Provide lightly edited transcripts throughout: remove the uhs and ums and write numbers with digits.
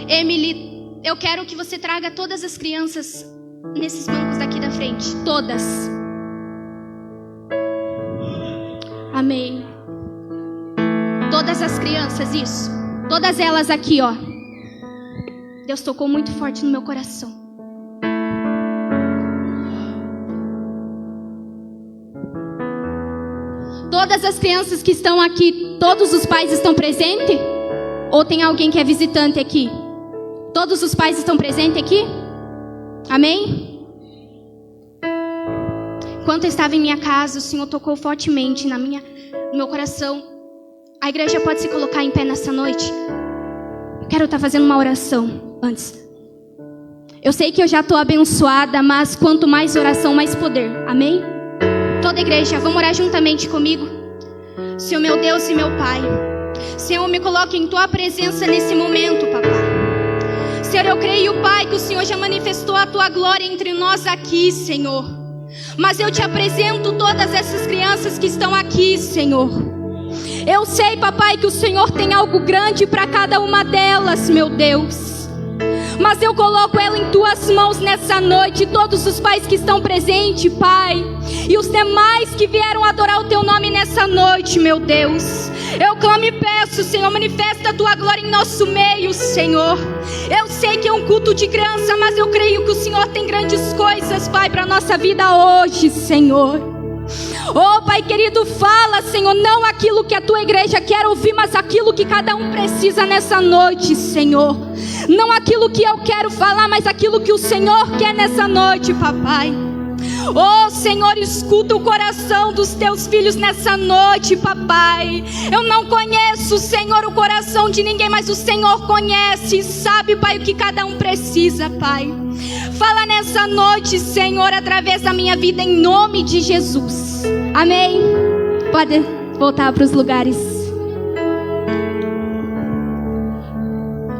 Emily, eu quero que você traga todas as crianças nesses bancos daqui da frente. Todas. Amém. Todas as crianças, isso. Todas elas aqui, ó. Deus tocou muito forte no meu coração. Todas as crianças que estão aqui, todos os pais estão presentes? Ou tem alguém que é visitante aqui? Todos os pais estão presentes aqui? Amém? Enquanto eu estava em minha casa, o Senhor tocou fortemente no meu coração. A igreja pode se colocar em pé nessa noite? Eu quero estar fazendo uma oração antes. Eu sei que eu já estou abençoada, mas quanto mais oração, mais poder. Amém? Toda a igreja, vamos orar juntamente comigo? Senhor meu Deus e meu Pai, Senhor, me coloque em Tua presença nesse momento, papai. Senhor, eu creio, Pai, que o Senhor já manifestou a Tua glória entre nós aqui, Senhor. Mas eu te apresento todas essas crianças que estão aqui, Senhor. Eu sei, papai, que o Senhor tem algo grande para cada uma delas, meu Deus. Mas eu coloco ela em Tuas mãos nessa noite. Todos os pais que estão presentes, Pai, e os demais que vieram adorar o Teu nome nessa noite, meu Deus. Eu clamo e peço, Senhor, manifesta a Tua glória em nosso meio, Senhor. Eu sei que é um culto de criança, mas eu creio que o Senhor tem grandes coisas, Pai, para a nossa vida hoje, Senhor. Oh, Pai querido, fala, Senhor, não aquilo que a Tua igreja quer ouvir, mas aquilo que cada um precisa nessa noite, Senhor. Não aquilo que eu quero falar, mas aquilo que o Senhor quer nessa noite, papai. Oh, Senhor, escuta o coração dos Teus filhos nessa noite, papai. Eu não conheço, Senhor, o coração de ninguém, mas o Senhor conhece e sabe, Pai, o que cada um precisa, Pai. Fala nessa noite, Senhor, através da minha vida, em nome de Jesus. Amém? Pode voltar para os lugares.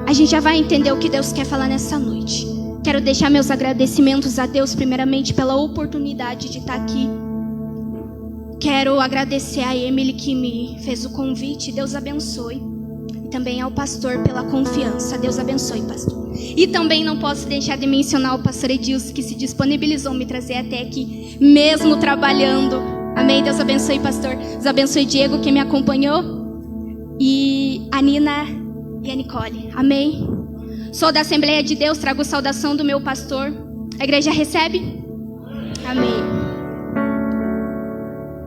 A gente já vai entender o que Deus quer falar nessa noite. Quero deixar meus agradecimentos a Deus, primeiramente, pela oportunidade de estar aqui. Quero agradecer a Emily que me fez o convite. Deus abençoe. E também ao pastor pela confiança. Deus abençoe, pastor. E também não posso deixar de mencionar o pastor Edilson, que se disponibilizou me trazer até aqui, mesmo trabalhando. Amém? Deus abençoe, pastor. Deus abençoe Diego, que me acompanhou. E a Nina e a Nicole. Amém? Sou da Assembleia de Deus, trago saudação do meu pastor. A igreja recebe? Amém.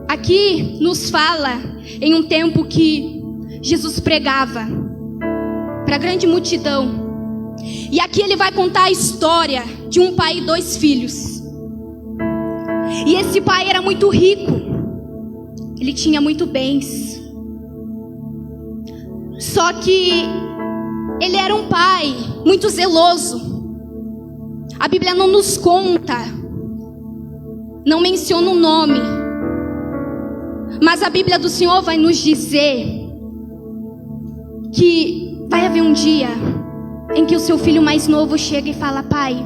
Aqui nos fala em um tempo que Jesus pregava para a grande multidão. E aqui ele vai contar a história de um pai e 2 filhos. E esse pai era muito rico. Ele tinha muito bens. Só que ele era um pai muito zeloso. A Bíblia não nos conta, não menciona o nome, mas a Bíblia do Senhor vai nos dizer que vai haver um dia em que o seu filho mais novo chega e fala: pai,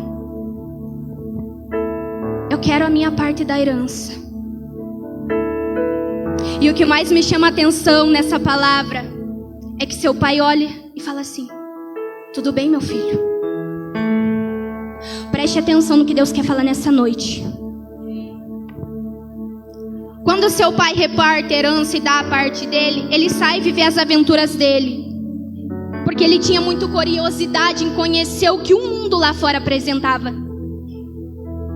eu quero a minha parte da herança. E o que mais me chama a atenção nessa palavra é que seu pai olha e fala assim: tudo bem, meu filho? Preste atenção no que Deus quer falar nessa noite. Quando seu pai reparte a herança e dá a parte dele, ele sai viver as aventuras dele. Porque ele tinha muito curiosidade em conhecer o que o mundo lá fora apresentava.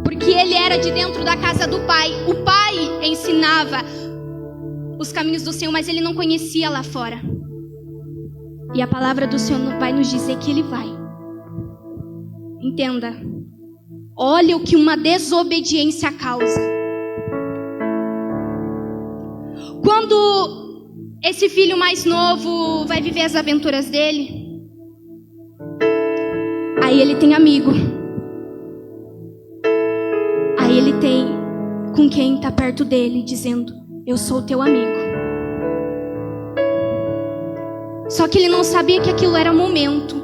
Porque ele era de dentro da casa do pai. O pai ensinava os caminhos do Senhor, mas ele não conhecia lá fora. E a palavra do Senhor vai nos dizer que ele vai. Entenda. Olha o que uma desobediência causa. Quando esse filho mais novo vai viver as aventuras dele, aí ele tem amigo. Aí ele tem com quem está perto dele, dizendo: eu sou teu amigo. Só que ele não sabia que aquilo era momento.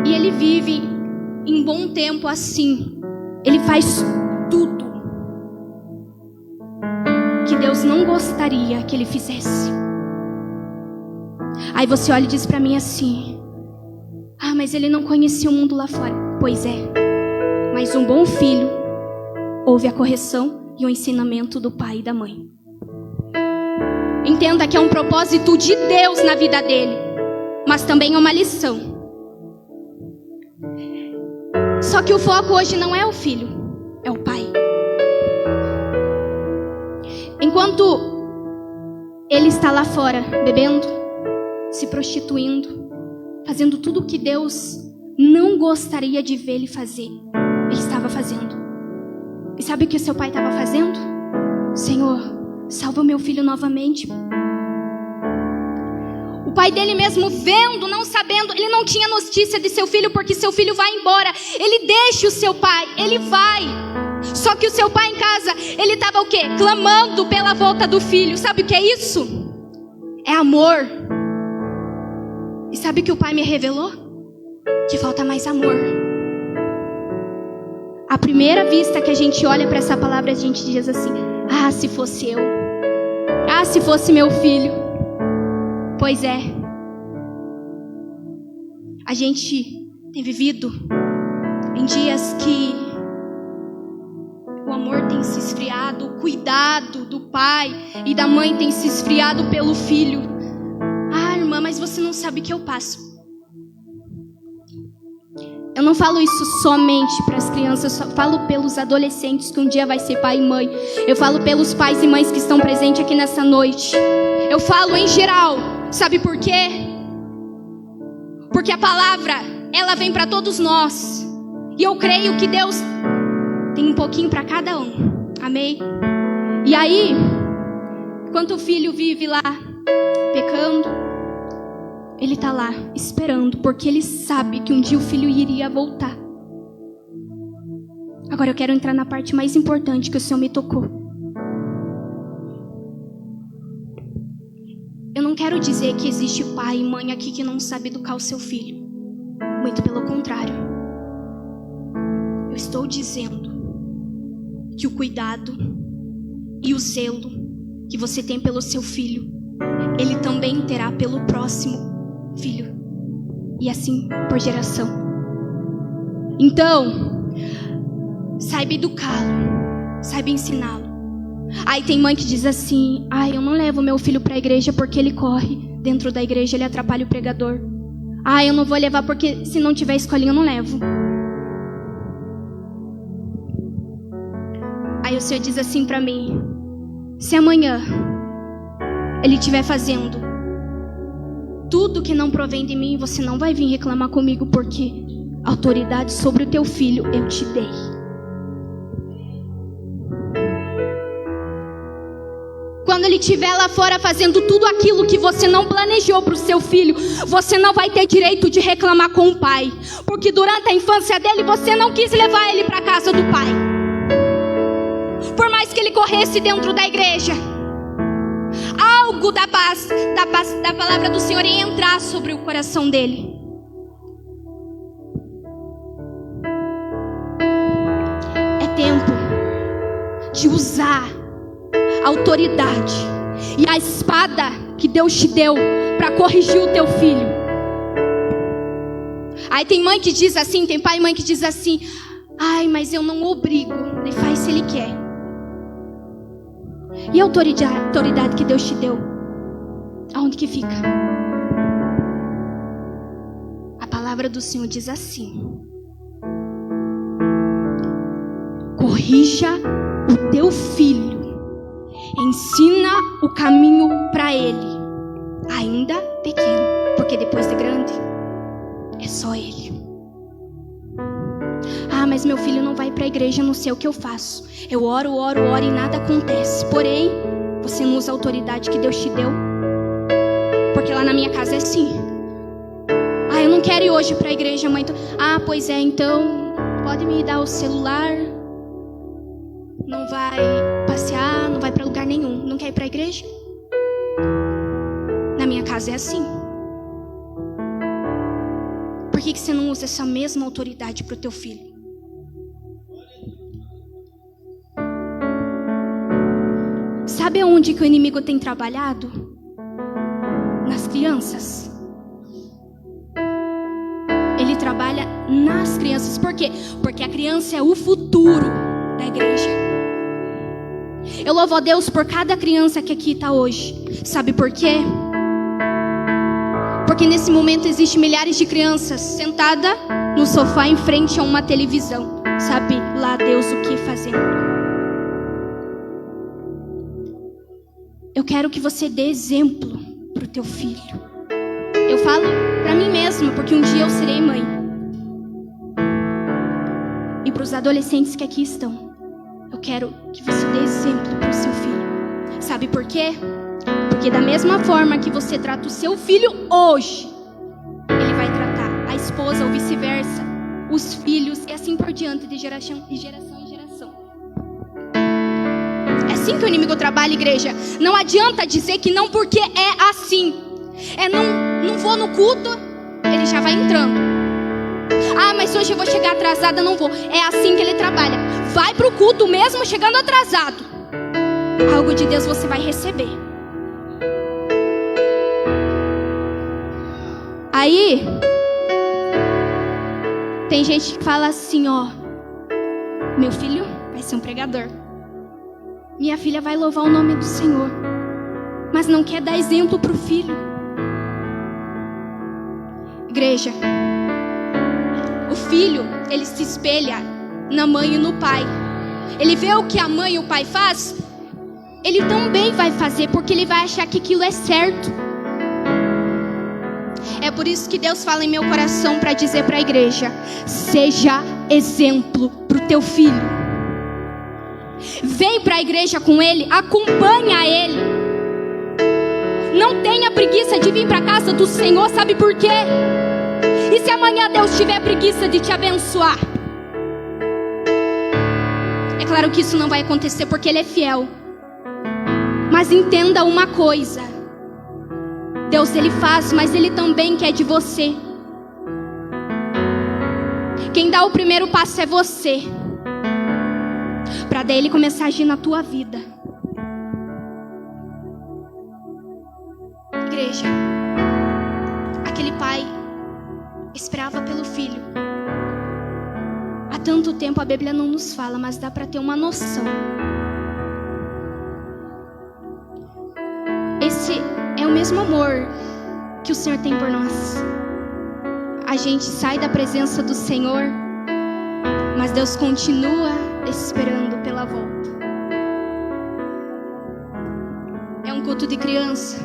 E ele vive em bom tempo assim. Ele faz tudo que Deus não gostaria que ele fizesse. Aí você olha e diz para mim assim: ah, mas ele não conhecia o mundo lá fora. Pois é, mas um bom filho ouve a correção e o ensinamento do pai e da mãe. Entenda que é um propósito de Deus na vida dele, mas também é uma lição. Só que o foco hoje não é o filho, é o pai. Enquanto ele está lá fora bebendo, se prostituindo, fazendo tudo o que Deus não gostaria de ver ele fazer, ele estava fazendo. E sabe o que seu pai estava fazendo? Senhor, salva o meu filho novamente. O pai dele mesmo vendo, não sabendo, ele não tinha notícia de seu filho, porque seu filho vai embora. Ele deixa o seu pai, ele vai. Só que o seu pai em casa, ele estava o quê? Clamando pela volta do filho. Sabe o que é isso? É amor. E sabe o que o pai me revelou? Que falta mais amor. À primeira vista que a gente olha para essa palavra, a gente diz assim: ah, se fosse eu. Ah, se fosse meu filho. Pois é. A gente tem vivido em dias que o amor tem se esfriado, o cuidado do pai e da mãe tem se esfriado pelo filho. Ah, irmã, mas você não sabe o que eu passo. Eu não falo isso somente para as crianças, eu só falo pelos adolescentes que um dia vai ser pai e mãe. Eu falo pelos pais e mães que estão presentes aqui nessa noite. Eu falo em geral. Sabe por quê? Porque a palavra, ela vem para todos nós. E eu creio que Deus tem um pouquinho para cada um. Amém? E aí, enquanto o filho vive lá pecando, ele está lá esperando, porque ele sabe que um dia o filho iria voltar. Agora eu quero entrar na parte mais importante que o Senhor me tocou. Eu não quero dizer que existe pai e mãe aqui que não sabe educar o seu filho. Muito pelo contrário. Eu estou dizendo que o cuidado e o zelo que você tem pelo seu filho, ele também terá pelo próximo filho. E assim por geração. Então, saiba educá-lo, saiba ensiná-lo. Aí tem mãe que diz assim: ai, eu não levo meu filho para a igreja porque ele corre dentro da igreja, ele atrapalha o pregador. Ai, eu não vou levar porque se não tiver escolinha eu não levo. Aí o Senhor diz assim para mim: se amanhã ele estiver fazendo tudo que não provém de mim, você não vai vir reclamar comigo, porque autoridade sobre o teu filho eu te dei. Quando ele estiver lá fora fazendo tudo aquilo que você não planejou para o seu filho, você não vai ter direito de reclamar com o pai, porque durante a infância dele você não quis levar ele para a casa do pai. Por mais que ele corresse dentro da igreja, algo da paz, da palavra do Senhor ia entrar sobre o coração dele. É tempo de usar a autoridade e a espada que Deus te deu para corrigir o teu filho. Aí tem mãe que diz assim, tem pai e mãe que diz assim: ai, mas eu não obrigo, ele faz se ele quer. E a autoridade que Deus te deu, aonde que fica? A palavra do Senhor diz assim: corrija o teu filho, ensina o caminho para ele, ainda pequeno, porque depois de grande é só ele. Ah, mas meu filho não vai para a igreja, não sei o que eu faço. Eu oro e nada acontece. Porém, você não usa a autoridade que Deus te deu, porque lá na minha casa é assim. Ah, eu não quero ir hoje para a igreja, mãe. Ah, pois é, então pode me dar o celular. Não vai passear, não vai para lugar nenhum. Não quer ir para a igreja? Na minha casa é assim. Por que você não usa essa mesma autoridade para o teu filho? Sabe onde que o inimigo tem trabalhado? Nas crianças. nas crianças. Por quê? Porque a criança é o futuro da igreja. Eu louvo a Deus por cada criança que aqui está hoje. Sabe por quê? Porque nesse momento existem milhares de crianças sentadas no sofá em frente a uma televisão. Sabe lá Deus o que fazer. Eu quero que você dê exemplo para o teu filho. Eu falo para mim mesma, porque um dia eu serei mãe. E para os adolescentes que aqui estão, eu quero que você dê exemplo para o seu filho. Sabe por quê? Porque da mesma forma que você trata o seu filho hoje, ele vai tratar a esposa ou vice-versa, os filhos e assim por diante, de geração em geração. É assim que o inimigo trabalha, igreja. Não adianta dizer que não, porque é assim. Não vou no culto, ele já vai entrando. Ah, mas hoje eu vou chegar atrasada, não vou. É assim que ele trabalha. Vai pro culto mesmo chegando atrasado. Algo de Deus você vai receber. Aí tem gente que fala assim, ó, meu filho vai ser um pregador, minha filha vai louvar o nome do Senhor, mas não quer dar exemplo pro filho. Igreja, o filho, ele se espelha na mãe e no pai. Ele vê o que a mãe e o pai faz, ele também vai fazer, porque ele vai achar que aquilo é certo. É por isso que Deus fala em meu coração para dizer para a igreja: seja exemplo para o teu filho. Vem para a igreja com ele, acompanha ele. Não tenha preguiça de vir para a casa do Senhor, sabe por quê? E se amanhã Deus tiver preguiça de te abençoar? É claro que isso não vai acontecer, porque Ele é fiel. Mas entenda uma coisa: Deus, Ele faz, mas Ele também quer de você. Quem dá o primeiro passo é você, para daí Ele começar a agir na tua vida. Igreja, aquele pai esperava pelo filho. Há tanto tempo a Bíblia não nos fala, mas dá para ter uma noção. Esse é o mesmo amor que o Senhor tem por nós. A gente sai da presença do Senhor, mas Deus continua esperando pela volta. É um culto de criança,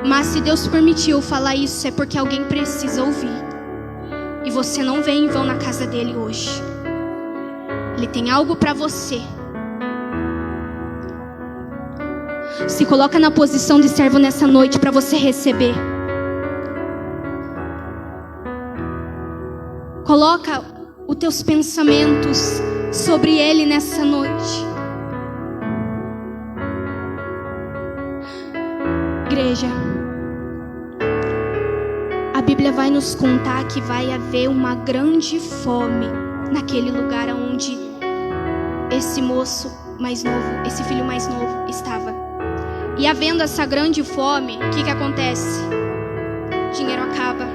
mas se Deus permitiu falar isso, é porque alguém precisa ouvir. E você não vem em vão na casa dele hoje. Ele tem algo para você. Se coloca na posição de servo nessa noite para você receber. Coloca os teus pensamentos sobre ele nessa noite. Igreja, a Bíblia vai nos contar que vai haver uma grande fome naquele lugar onde esse moço mais novo, esse filho mais novo estava. E havendo essa grande fome, o que acontece? O dinheiro acaba.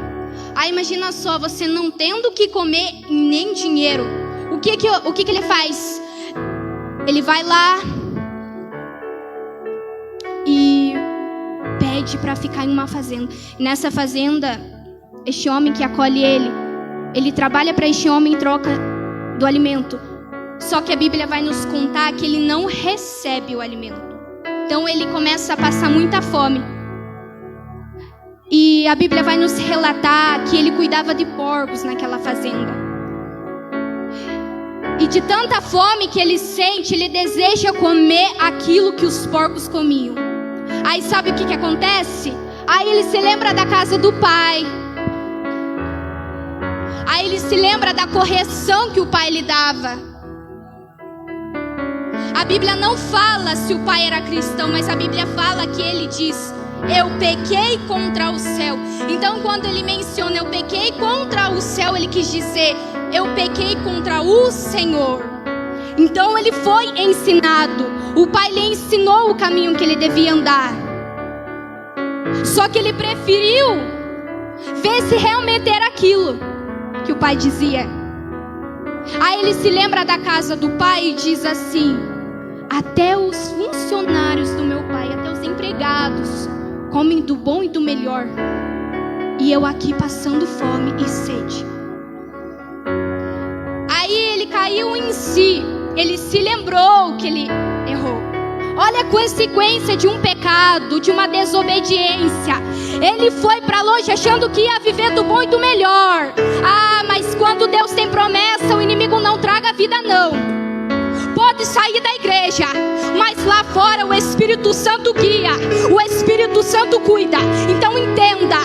Ah, imagina só, você não tendo o que comer nem dinheiro. O que ele faz? Ele vai lá e pede para ficar em uma fazenda. E nessa fazenda, este homem que acolhe ele trabalha para este homem em troca do alimento. Só que a Bíblia vai nos contar que ele não recebe o alimento. Então ele começa a passar muita fome. E a Bíblia vai nos relatar que ele cuidava de porcos naquela fazenda. E de tanta fome que ele sente, ele deseja comer aquilo que os porcos comiam. Aí sabe o que acontece? Aí ele se lembra da casa do pai. Aí ele se lembra da correção que o pai lhe dava. A Bíblia não fala se o pai era cristão, mas a Bíblia fala que ele diz: eu pequei contra o céu. Então quando ele menciona eu pequei contra o céu, ele quis dizer: eu pequei contra o Senhor. Então ele foi ensinado. O pai lhe ensinou o caminho que ele devia andar. Só que ele preferiu ver se realmente era aquilo. que o pai dizia. Aí ele se lembra da casa do pai e diz assim: até os funcionários do meu pai, até os empregados, comem do bom e do melhor, e eu aqui passando fome e sede. Aí ele caiu em si, ele se lembrou que ele errou. Olha a consequência de um pecado, de uma desobediência. Ele foi para longe achando que ia viver do bom e do melhor. Ah, mas quando Deus tem promessa, o inimigo não traga vida não. Pode sair da igreja, mas lá fora o Espírito Santo guia, o Espírito Santo cuida. Então entenda,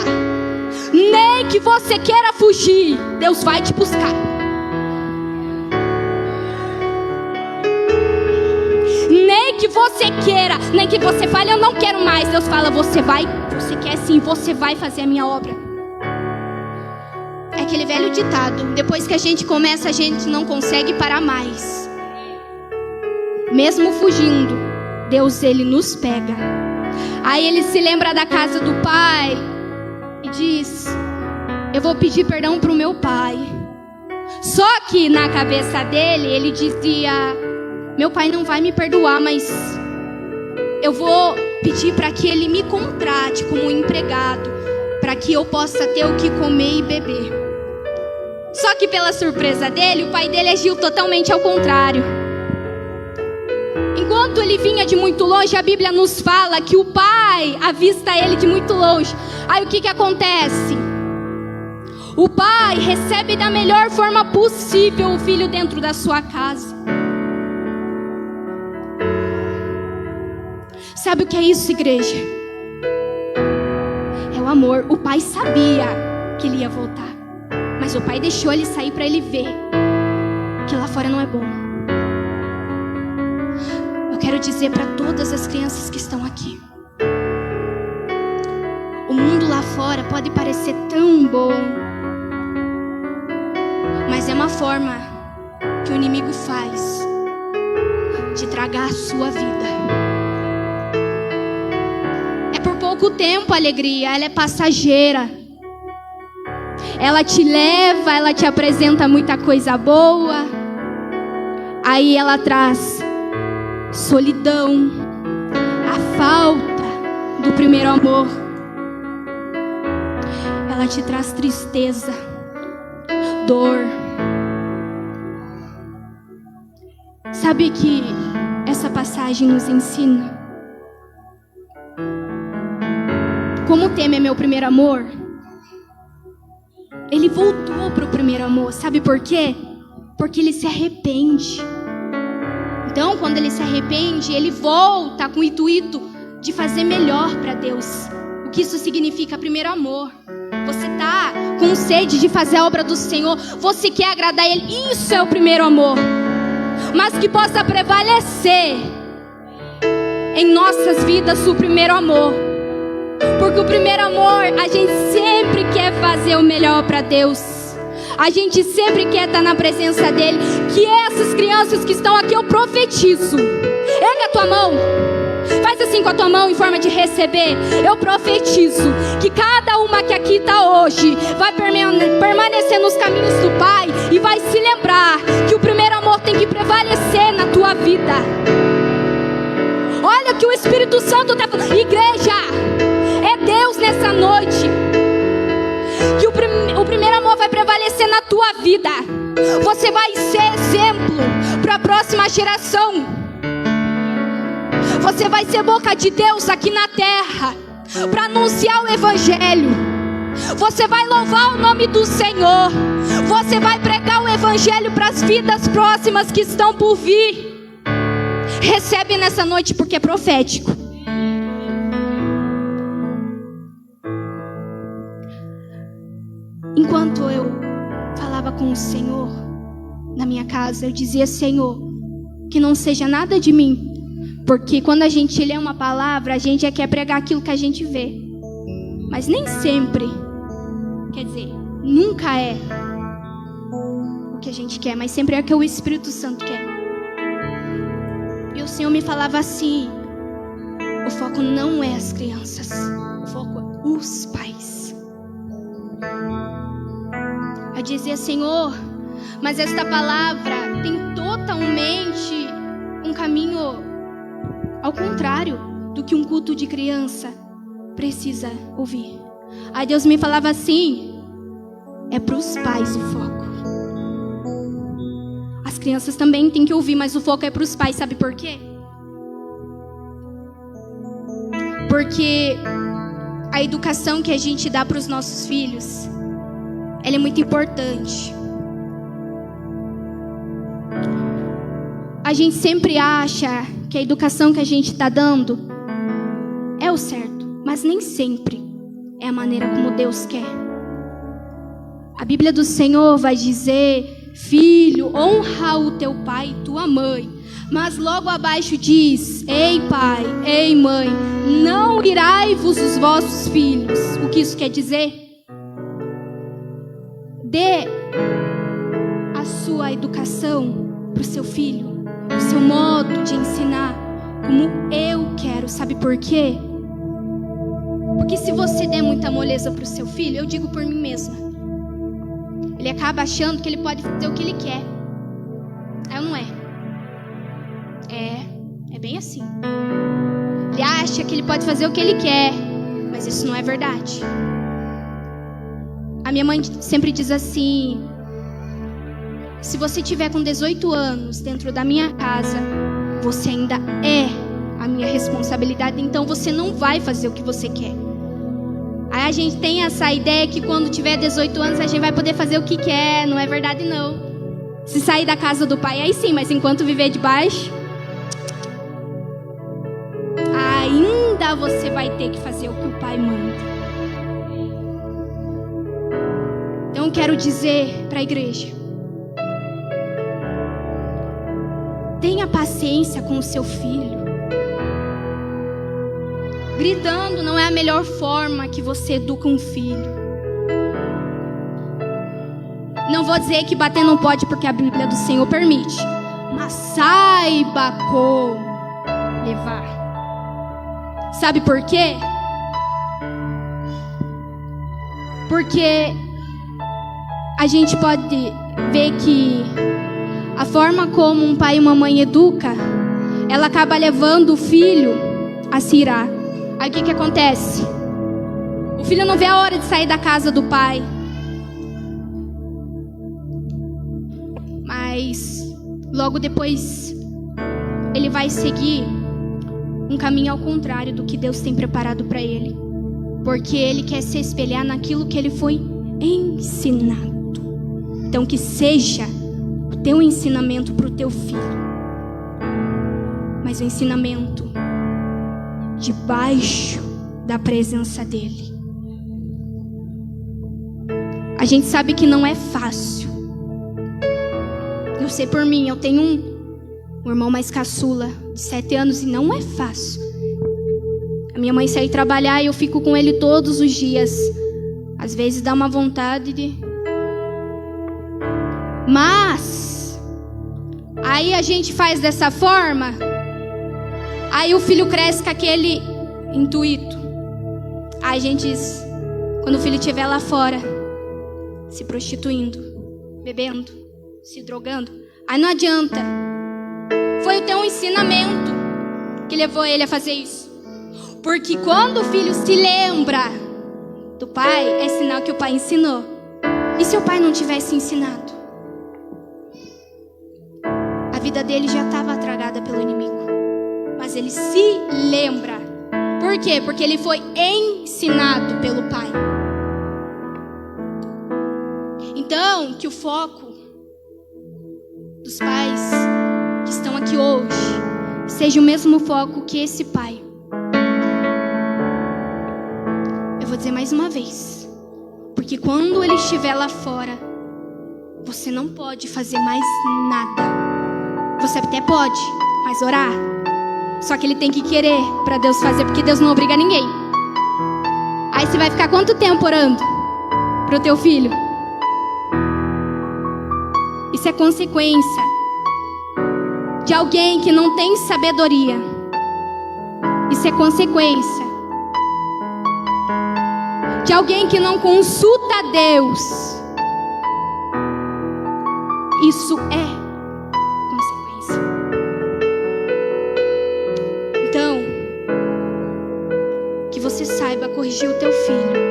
nem que você queira fugir, Deus vai te buscar. Nem que você queira, nem que você fale, eu não quero mais, Deus fala, você vai, você quer sim, você vai fazer a minha obra. É aquele velho ditado, depois que a gente começa, a gente não consegue parar mais. Mesmo fugindo, Deus, ele nos pega. Aí ele se lembra da casa do pai e diz: eu vou pedir perdão para o meu pai. Só que na cabeça dele, ele dizia: meu pai não vai me perdoar, mas eu vou pedir para que ele me contrate como empregado, para que eu possa ter o que comer e beber. Só que pela surpresa dele, o pai dele agiu totalmente ao contrário. Enquanto ele vinha de muito longe, a Bíblia nos fala que o pai avista ele de muito longe. Aí o que acontece? O pai recebe da melhor forma possível o filho dentro da sua casa. Sabe o que é isso, igreja? É o amor. O pai sabia que ele ia voltar, mas o pai deixou ele sair para ele ver que lá fora não é bom. Eu quero dizer para todas as crianças que estão aqui: o mundo lá fora pode parecer tão bom, mas é uma forma que o inimigo faz de tragar a sua vida. É por pouco tempo a alegria, ela é passageira. Ela te leva, ela te apresenta muita coisa boa. Aí ela traz solidão, a falta do primeiro amor. Ela te traz tristeza, dor. Sabe que essa passagem nos ensina? Como Temer é meu primeiro amor, ele voltou para o primeiro amor. Sabe por quê? Porque ele se arrepende. Então, quando ele se arrepende, ele volta com o intuito de fazer melhor para Deus. O que isso significa? Primeiro amor. Você está com sede de fazer a obra do Senhor, você quer agradar Ele, isso é o primeiro amor. Mas que possa prevalecer em nossas vidas o primeiro amor. Porque o primeiro amor, a gente sempre quer fazer o melhor para Deus. A gente sempre quer estar na presença dEle. Que essas crianças que estão aqui, eu profetizo. Erga a tua mão. Faz assim com a tua mão em forma de receber. Eu profetizo que cada uma que aqui está hoje vai permanecer nos caminhos do Pai e vai se lembrar que o primeiro amor tem que prevalecer na tua vida. Olha o que o Espírito Santo está falando. Igreja, é Deus nessa noite. Que o primeiro amor vai prevalecer na tua vida. Você vai ser exemplo para a próxima geração. Você vai ser boca de Deus aqui na terra para anunciar o Evangelho. Você vai louvar o nome do Senhor. Você vai pregar o Evangelho para as vidas próximas que estão por vir. Recebe nessa noite porque é profético. Enquanto eu falava com o Senhor na minha casa, eu dizia: Senhor, que não seja nada de mim. Porque quando a gente lê uma palavra, a gente já quer pregar aquilo que a gente vê. Mas nem sempre, quer dizer, nunca é o que a gente quer, mas sempre é o que o Espírito Santo quer. E o Senhor me falava assim: o foco não é as crianças, o foco é os pais. a dizer: Senhor, mas esta palavra tem totalmente um caminho ao contrário do que um culto de criança precisa ouvir. Aí Deus me falava assim: é para os pais o foco. As crianças também têm que ouvir, mas o foco é para os pais. Sabe por quê? Porque a educação que a gente dá para os nossos filhos, ela é muito importante. A gente sempre acha que a educação que a gente está dando é o certo, mas nem sempre é a maneira como Deus quer. A Bíblia do Senhor vai dizer: filho, honra o teu pai e tua mãe. Mas logo abaixo diz: ei pai, ei mãe, não irai-vos os vossos filhos. O que isso quer dizer? Dê a sua educação para o seu filho, o seu modo de ensinar, como eu quero. Sabe por quê? Porque se você der muita moleza para o seu filho, eu digo por mim mesma, ele acaba achando que ele pode fazer o que ele quer. Aí não é. É bem assim. Ele acha que ele pode fazer o que ele quer, mas isso não é verdade. A minha mãe sempre diz assim: se você tiver com 18 anos dentro da minha casa, você ainda é a minha responsabilidade, então você não vai fazer o que você quer. Aí a gente tem essa ideia que quando tiver 18 anos a gente vai poder fazer o que quer. Não é verdade, não. Se sair da casa do pai, aí sim, mas enquanto viver debaixo, ainda você vai ter que fazer o que o pai manda. Então eu quero dizer para a igreja: tenha paciência com o seu filho. Gritando não é a melhor forma que você educa um filho. Não vou dizer que bater não pode, porque a Bíblia do Senhor permite, mas saiba como levar. Sabe por quê? Porque a gente pode ver que a forma como um pai e uma mãe educa, ela acaba levando o filho a se irar. Aí o que acontece? O filho não vê a hora de sair da casa do pai. Mas logo depois ele vai seguir um caminho ao contrário do que Deus tem preparado para ele. Porque ele quer se espelhar naquilo que ele foi ensinado. Então que seja o teu ensinamento para o teu filho, mas o ensinamento debaixo da presença dele. A gente sabe que não é fácil. Eu sei por mim, eu tenho um irmão mais caçula, de 7 anos, e não é fácil. A minha mãe sai trabalhar e eu fico com ele todos os dias. Às vezes dá uma vontade de... Mas aí a gente faz dessa forma, aí o filho cresce com aquele intuito. Aí a gente diz, quando o filho estiver lá fora, se prostituindo, bebendo, se drogando, aí não adianta. Foi o teu ensinamento que levou ele a fazer isso. Porque quando o filho se lembra do pai, é sinal que o pai ensinou. E se o pai não tivesse ensinado? A vida dele já estava tragada pelo inimigo. Mas ele se lembra. Por quê? Porque ele foi ensinado pelo pai. Então, que o foco dos pais que estão aqui hoje seja o mesmo foco que esse pai. Eu vou dizer mais uma vez. Porque quando ele estiver lá fora, você não pode fazer mais nada. Você até pode, mas orar. Só que ele tem que querer para Deus fazer, porque Deus não obriga ninguém. Aí você vai ficar quanto tempo orando pro teu filho? Isso é consequência de alguém que não tem sabedoria. Isso é consequência de alguém que não consulta a Deus. isso é consequência. Então, que você saiba corrigir o teu filho.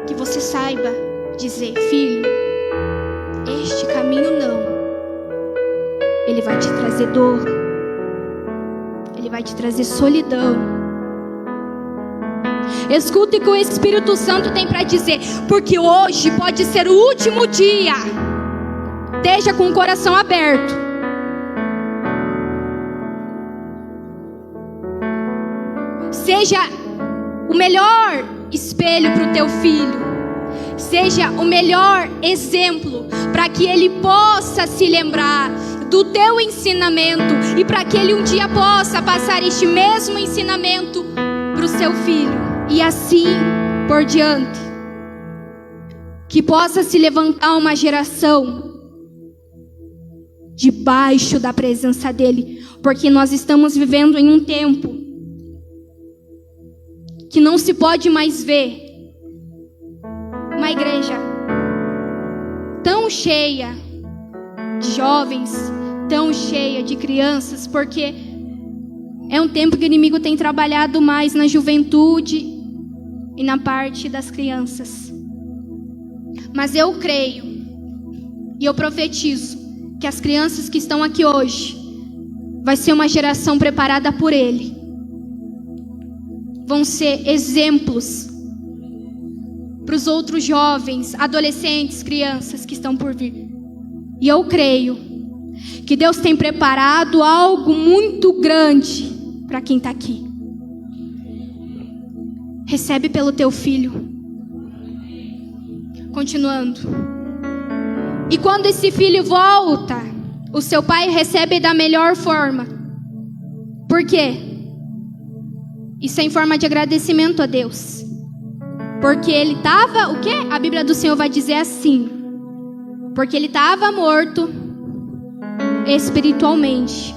Que você saiba dizer: filho, este caminho não. Ele vai te trazer dor. Ele vai te trazer solidão. Escute o que o Espírito Santo tem para dizer, porque hoje pode ser o último dia. Esteja com o coração aberto. Seja o melhor espelho para o teu filho. Seja o melhor exemplo para que ele possa se lembrar do teu ensinamento e para que ele um dia possa passar este mesmo ensinamento para o seu filho. E assim por diante. Que possa se levantar uma geração debaixo da presença dele. Porque nós estamos vivendo em um tempo que não se pode mais ver uma igreja tão cheia de jovens, tão cheia de crianças, porque é um tempo que o inimigo tem trabalhado mais na juventude e na parte das crianças. Mas eu creio e eu profetizo que as crianças que estão aqui hoje vai ser uma geração preparada por ele. Vão ser exemplos para os outros jovens, adolescentes, crianças que estão por vir. E eu creio que Deus tem preparado algo muito grande para quem está aqui. Recebe pelo teu filho. Continuando. E quando esse filho volta, o seu pai recebe da melhor forma. Por quê? Isso é em forma de agradecimento a Deus. Porque ele estava, o quê? A Bíblia do Senhor vai dizer assim: porque ele estava morto espiritualmente,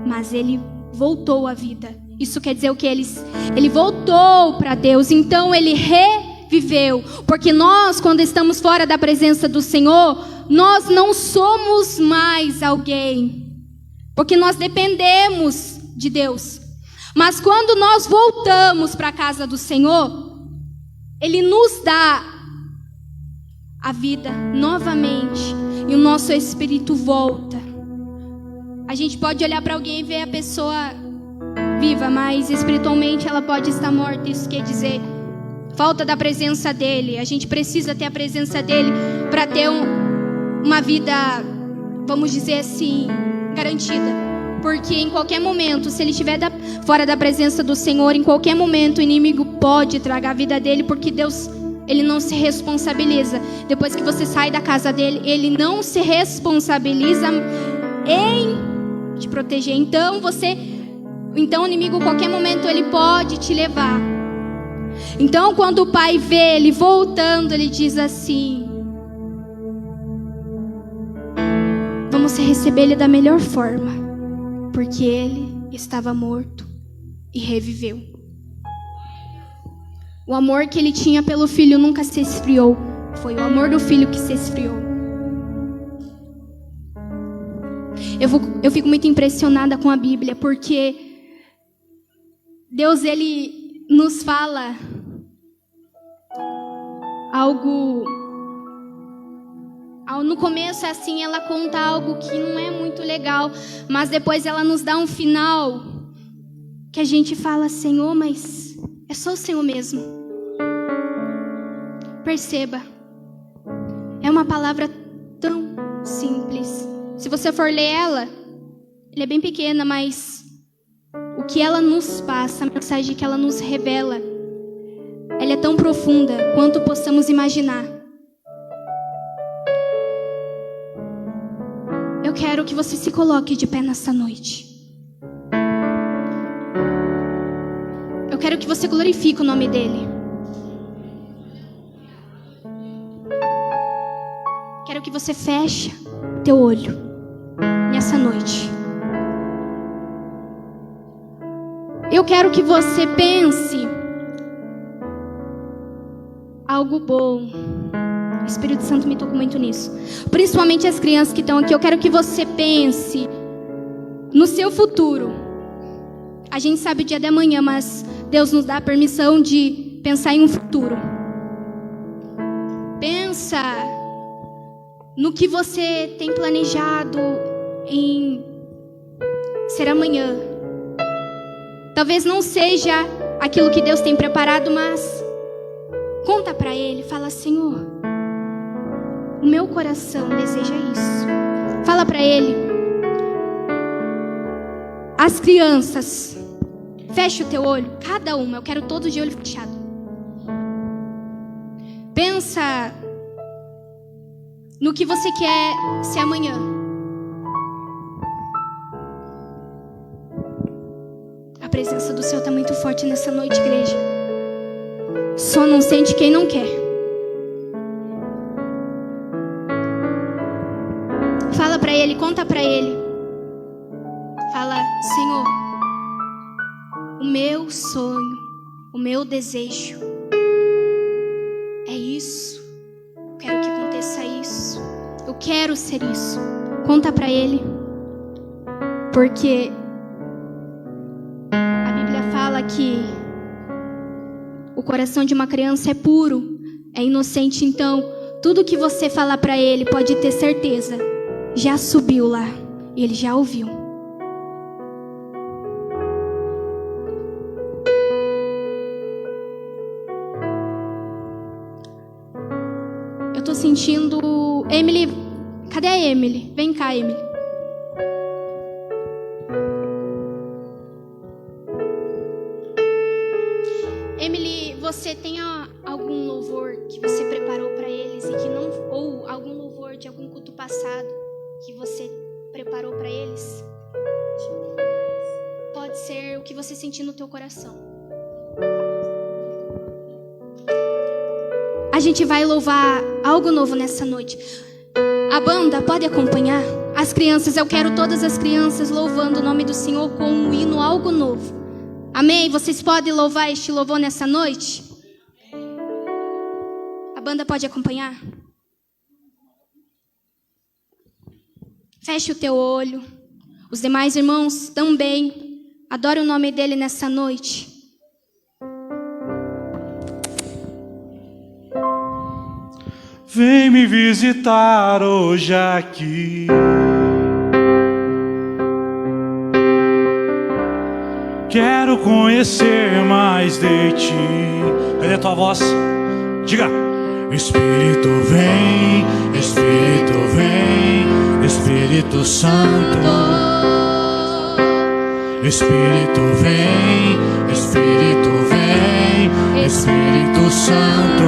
mas ele voltou à vida. Isso quer dizer o que? Ele voltou para Deus, então ele reviveu. Porque nós, quando estamos fora da presença do Senhor, nós não somos mais alguém, porque nós dependemos de Deus. Mas quando nós voltamos para a casa do Senhor, Ele nos dá a vida novamente e o nosso espírito volta. A gente pode olhar para alguém e ver a pessoa viva, mas espiritualmente ela pode estar morta. Isso quer dizer falta da presença dele. A gente precisa ter a presença dele para ter uma vida, vamos dizer assim, garantida. Porque em qualquer momento, se ele estiver fora da presença do Senhor, em qualquer momento o inimigo pode tragar a vida dele, porque Deus, ele não se responsabiliza. Depois que você sai da casa dele, ele não se responsabiliza em te proteger. Então o inimigo, em qualquer momento, ele pode te levar. Então, quando o pai vê ele voltando, ele diz assim: vamos receber ele da melhor forma, porque ele estava morto e reviveu. O amor que ele tinha pelo filho nunca se esfriou. Foi o amor do filho que se esfriou. Eu fico muito impressionada com a Bíblia, porque Deus, ele nos fala algo. No começo é assim, ela conta algo que não é muito legal, mas depois ela nos dá um final que a gente fala: Senhor, mas é só o Senhor mesmo. Perceba, é uma palavra tão simples. Se você for ler ela é bem pequena, mas o que ela nos passa, a mensagem que ela nos revela, ela é tão profunda quanto possamos imaginar. Eu quero que você se coloque de pé nessa noite. Eu quero que você glorifique o nome dele. Quero que você feche teu olho nessa noite. Eu quero que você pense algo bom, O Espírito Santo me tocou muito nisso. Principalmente as crianças que estão aqui. Eu quero que você pense no seu futuro. A gente sabe o dia de amanhã, mas Deus nos dá a permissão de pensar em um futuro. Pensa no que você tem planejado em ser amanhã. Talvez não seja aquilo que Deus tem preparado, mas conta para Ele. Fala: Senhor, o meu coração deseja isso. Fala para Ele. As crianças, fecha o teu olho, cada uma. Eu quero todos de olho fechado. Pensa no que você quer ser amanhã. A presença do Senhor está muito forte nessa noite, igreja. Só não sente quem não quer. Fala para Ele, conta para Ele. Fala: Senhor, o meu sonho, o meu desejo é isso. Eu quero que aconteça isso. Eu quero ser isso. Conta para Ele. Porque a Bíblia fala que o coração de uma criança é puro, é inocente. Então, tudo que você falar para Ele, pode ter certeza, já subiu lá e Ele já ouviu. Eu tô sentindo... Emily, cadê a Emily? Vem cá, Emily. Emily, você tem algum louvor que você preparou para eles e que não, ou algum louvor de algum culto passado que você preparou para eles? Pode ser o que você sentir no teu coração. A gente vai louvar algo novo nessa noite. A banda pode acompanhar? As crianças, eu quero todas as crianças louvando o nome do Senhor com um hino, algo novo. Amém? Vocês podem louvar este louvor nessa noite? A banda pode acompanhar? Feche o teu olho. Os demais irmãos também. Adore o nome dele nessa noite. Vem me visitar hoje aqui. Quero conhecer mais de ti. Cadê a tua voz? Diga. Espírito vem, Espírito vem, Espírito Santo. Espírito vem, Espírito vem, Espírito Santo.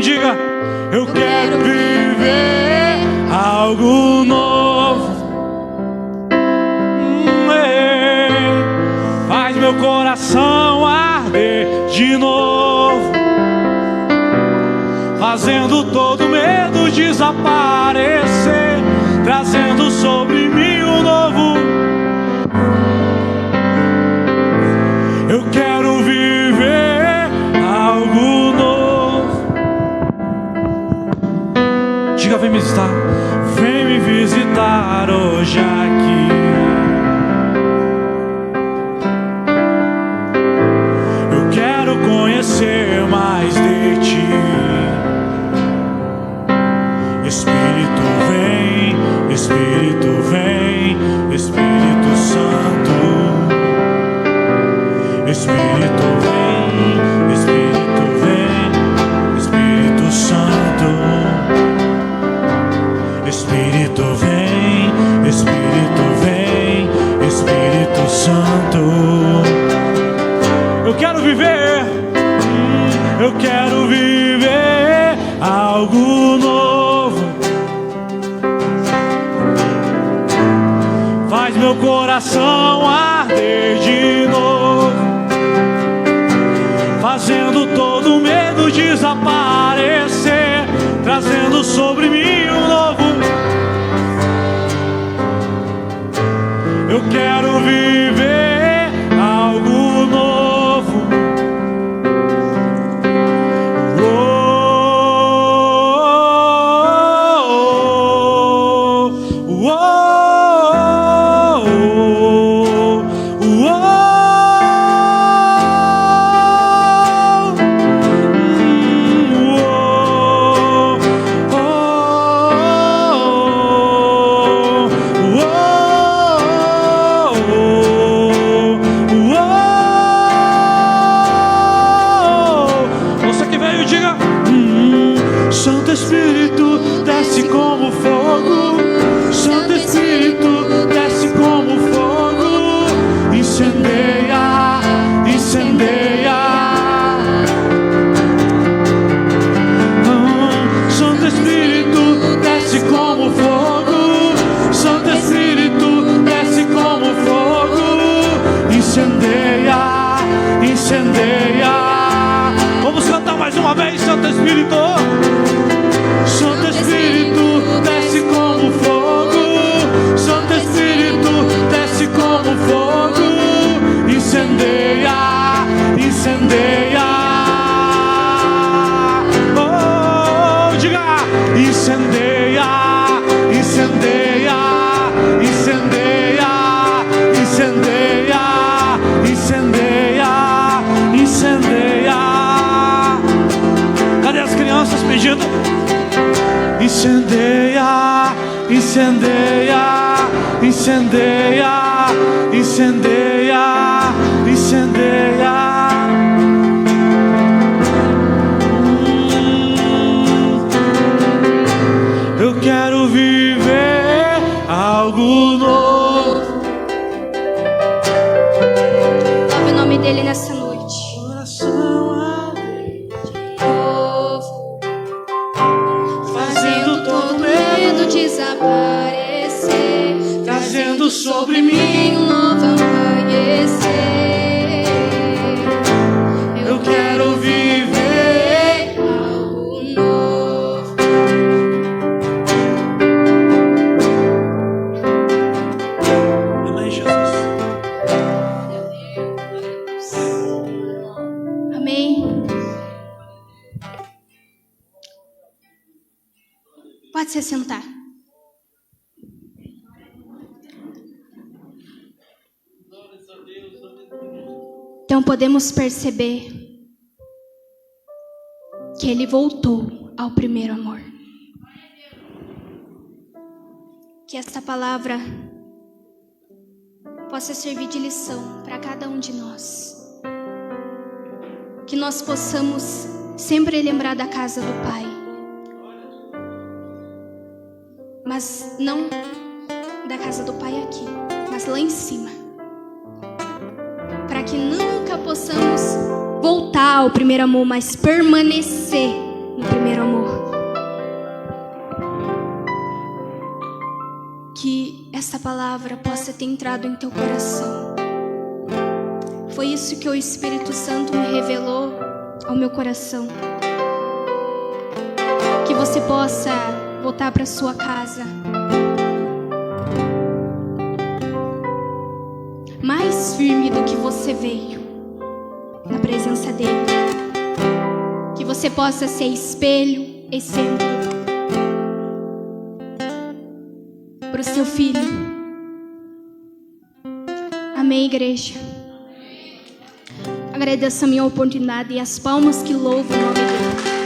Diga, eu quero viver algo novo. Faz meu coração arder de novo, fazendo todo medo desaparecer, trazendo sobre mim um novo. Eu quero viver algo novo. Diga, vem me visitar. Vem me visitar hoje aqui. Eu quero conhecer mais de ti. Espírito vem, Espírito vem, Espírito Santo. Espírito vem, Espírito vem, Espírito Santo. Espírito vem, Espírito vem, Espírito Santo. Eu quero viver, eu quero viver algo novo. Faz meu coração arder de novo, fazendo todo medo desaparecer, trazendo sobre mim um novo. Eu quero viver algo novo. incendeia. Vamos cantar mais uma vez, Santo Espírito. Santo Espírito, desce como fogo. Santo Espírito, desce como fogo. Incendeia, incendeia. Oh, diga, incendeia, incendeia, incendeia, incendeia, incendeia, incendeia. Cadê as crianças pedindo? Incendeia, incendeia, incendeia, incendeia, incendeia. Eu quero viver algo novo. Love o nome dele nessa noite. Fazendo todo Medo desaparecer, trazendo sobre mim um novo amanhecer. Eu quero viver algo novo. Amém, Jesus. Amém. Pode se sentar. Então podemos perceber que ele voltou ao primeiro amor. Que esta palavra possa servir de lição para cada um de nós. Que nós possamos sempre lembrar da casa do Pai. Mas não da casa do Pai aqui, mas lá em cima. Para que nunca possamos voltar ao primeiro amor, mas permanecer no primeiro amor. Que essa palavra possa ter entrado em teu coração. Foi isso que o Espírito Santo me revelou ao meu coração. Que você possa voltar para sua casa mais firme do que você veio, na presença dele. Que você possa ser espelho, exemplo para o seu filho. Amém, igreja. Agradeço a minha oportunidade e as palmas que louvam o nome dele.